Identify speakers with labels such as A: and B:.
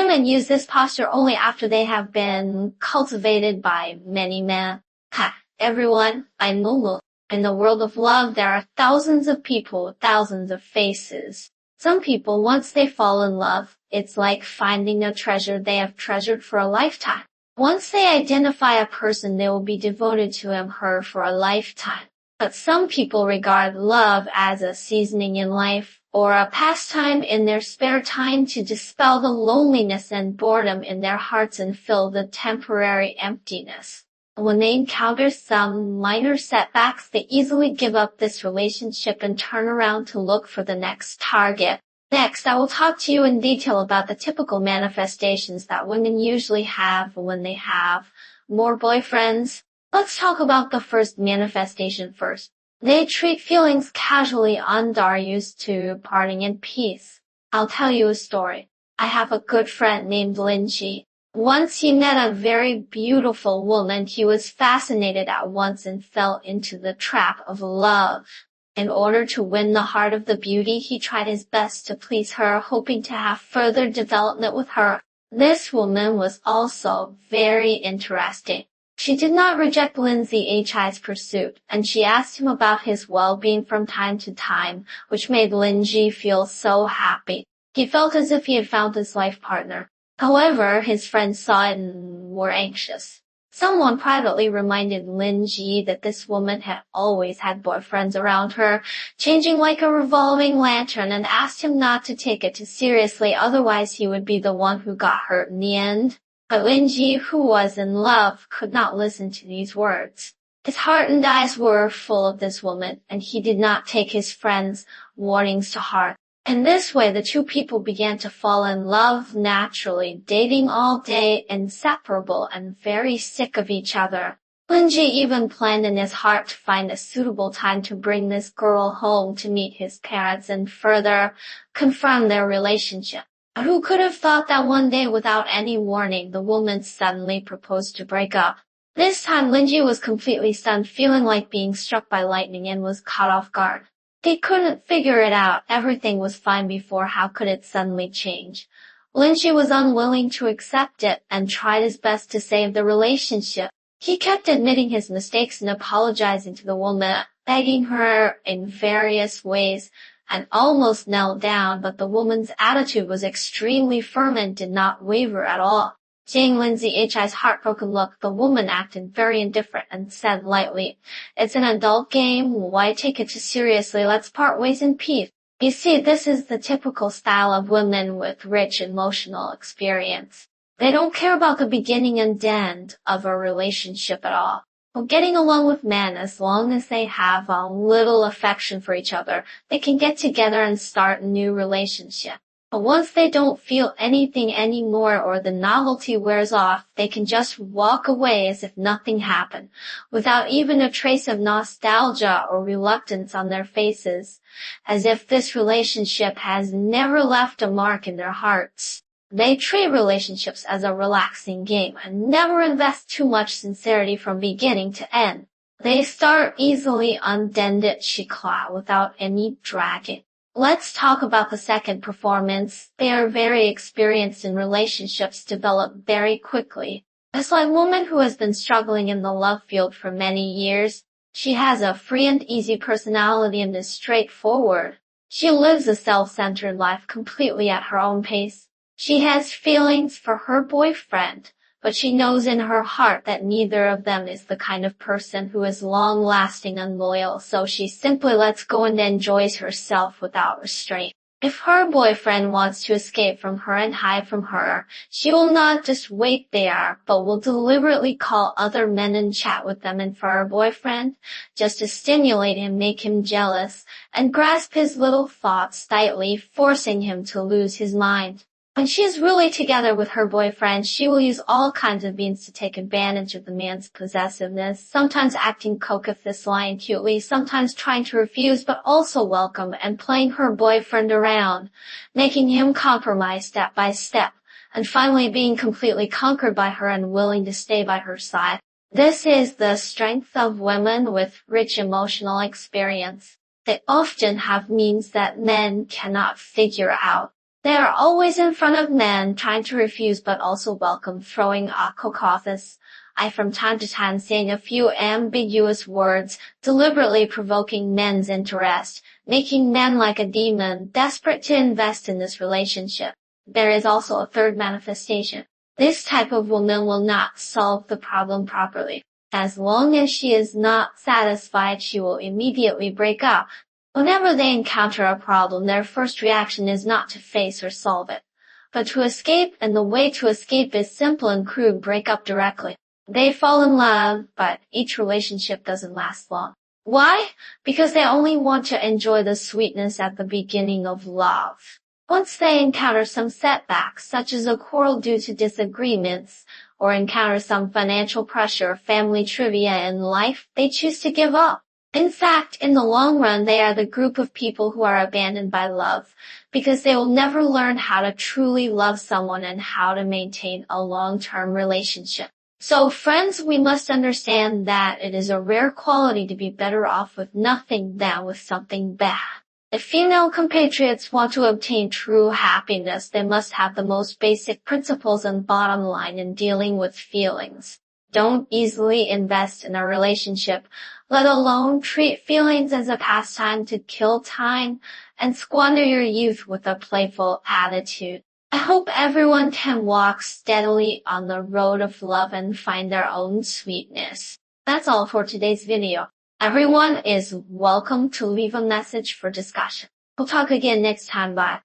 A: women use this posture only after they have been cultivated by many men. Hi, everyone, I'm Lulu. In the world of love, there are thousands of people, thousands of faces. Some people, once they fall in love, it's like finding a treasure they have treasured for a lifetime. Once they identify a person, they will be devoted to him/her for a lifetime. But some people regard love as a seasoning in life, or a pastime in their spare time to dispel the loneliness and boredom in their hearts and fill the temporary emptiness. When they encounter some minor setbacks, they easily give up this relationship and turn around to look for the next target. Next, I will talk to you in detail about the typical manifestations that women usually have when they have more boyfriends. Let's talk about the first manifestation first. They treat feelings casually and are used to parting in peace. I'll tell you a story. I have a good friend named Lin Ji. Once he met a very beautiful woman, he was fascinated at once and fell into the trap of love. In order to win the heart of the beauty, he tried his best to please her, hoping to have further development with her. This woman was also very interesting. She did not reject Lindsay Hi's pursuit, and she asked him about his well-being from time to time, which made Linji feel so happy. He felt as if he had found his life partner. However, his friends saw it and were anxious. Someone privately reminded Lin Ji that this woman had always had boyfriends around her, changing like a revolving lantern, and asked him not to take it too seriously, otherwise he would be the one who got hurt in the end. But Lin Ji, who was in love, could not listen to these words. His heart and eyes were full of this woman, and he did not take his friends' warnings to heart. In this way, the two people began to fall in love naturally, dating all day, inseparable, and very sick of each other. Linji even planned in his heart to find a suitable time to bring this girl home to meet his parents and further confirm their relationship. Who could have thought that one day, without any warning, the woman suddenly proposed to break up? This time, Linji was completely stunned, feeling like being struck by lightning, and was caught off guard. He couldn't figure it out. Everything was fine before. How could it suddenly change? Linji was unwilling to accept it and tried his best to save the relationship. He kept admitting his mistakes and apologizing to the woman, begging her in various ways, and almost knelt down, but the woman's attitude was extremely firm and did not waver at all. Seeing Lindsay Hi's heartbroken look, the woman acted very indifferent and said lightly, "It's an adult game. Why take it too seriously? Let's part ways in peace." You see, this is the typical style of women with rich emotional experience. They don't care about the beginning and end of a relationship at all. Well, getting along with men, as long as they have a little affection for each other, they can get together and start a new relationship. But once they don't feel anything anymore or the novelty wears off, they can just walk away as if nothing happened, without even a trace of nostalgia or reluctance on their faces, as if this relationship has never left a mark in their hearts. They treat relationships as a relaxing game and never invest too much sincerity from beginning to end. They start easily undended shikla without any dragging. Let's talk about the second performance. They are very experienced in relationships, develop very quickly. It's like a woman who has been struggling in the love field for many years. She has a free and easy personality and is straightforward. She lives a self-centered life completely at her own pace. She has feelings for her boyfriend, but she knows in her heart that neither of them is the kind of person who is long-lasting and loyal, so she simply lets go and enjoys herself without restraint. If her boyfriend wants to escape from her and hide from her, she will not just wait there, but will deliberately call other men and chat with them, and for her boyfriend, just to stimulate him, make him jealous, and grasp his little thoughts tightly, forcing him to lose his mind. When she is really together with her boyfriend, she will use all kinds of means to take advantage of the man's possessiveness, sometimes acting coquettishly and cutely, sometimes trying to refuse but also welcome, and playing her boyfriend around, making him compromise step by step, and finally being completely conquered by her and willing to stay by her side. This is the strength of women with rich emotional experience. They often have means that men cannot figure out. They are always in front of men, trying to refuse but also welcome, throwing a caucus. I from time to time saying a few ambiguous words, deliberately provoking men's interest, making men like a demon, desperate to invest in this relationship. There is also a third manifestation. This type of woman will not solve the problem properly. As long as she is not satisfied, she will immediately break up. Whenever they encounter a problem, their first reaction is not to face or solve it, but to escape, and the way to escape is simple and crude: break up directly. They fall in love, but each relationship doesn't last long. Why? Because they only want to enjoy the sweetness at the beginning of love. Once they encounter some setbacks, such as a quarrel due to disagreements, or encounter some financial pressure, family trivia in life, they choose to give up. In fact, in the long run, they are the group of people who are abandoned by love, because they will never learn how to truly love someone and how to maintain a long-term relationship. So friends, we must understand that it is a rare quality to be better off with nothing than with something bad. If female compatriots want to obtain true happiness, they must have the most basic principles and bottom line in dealing with feelings. Don't easily invest in a relationship, let alone treat feelings as a pastime to kill time and squander your youth with a playful attitude. I hope everyone can walk steadily on the road of love and find their own sweetness. That's all for today's video. Everyone is welcome to leave a message for discussion. We'll talk again next time. Bye.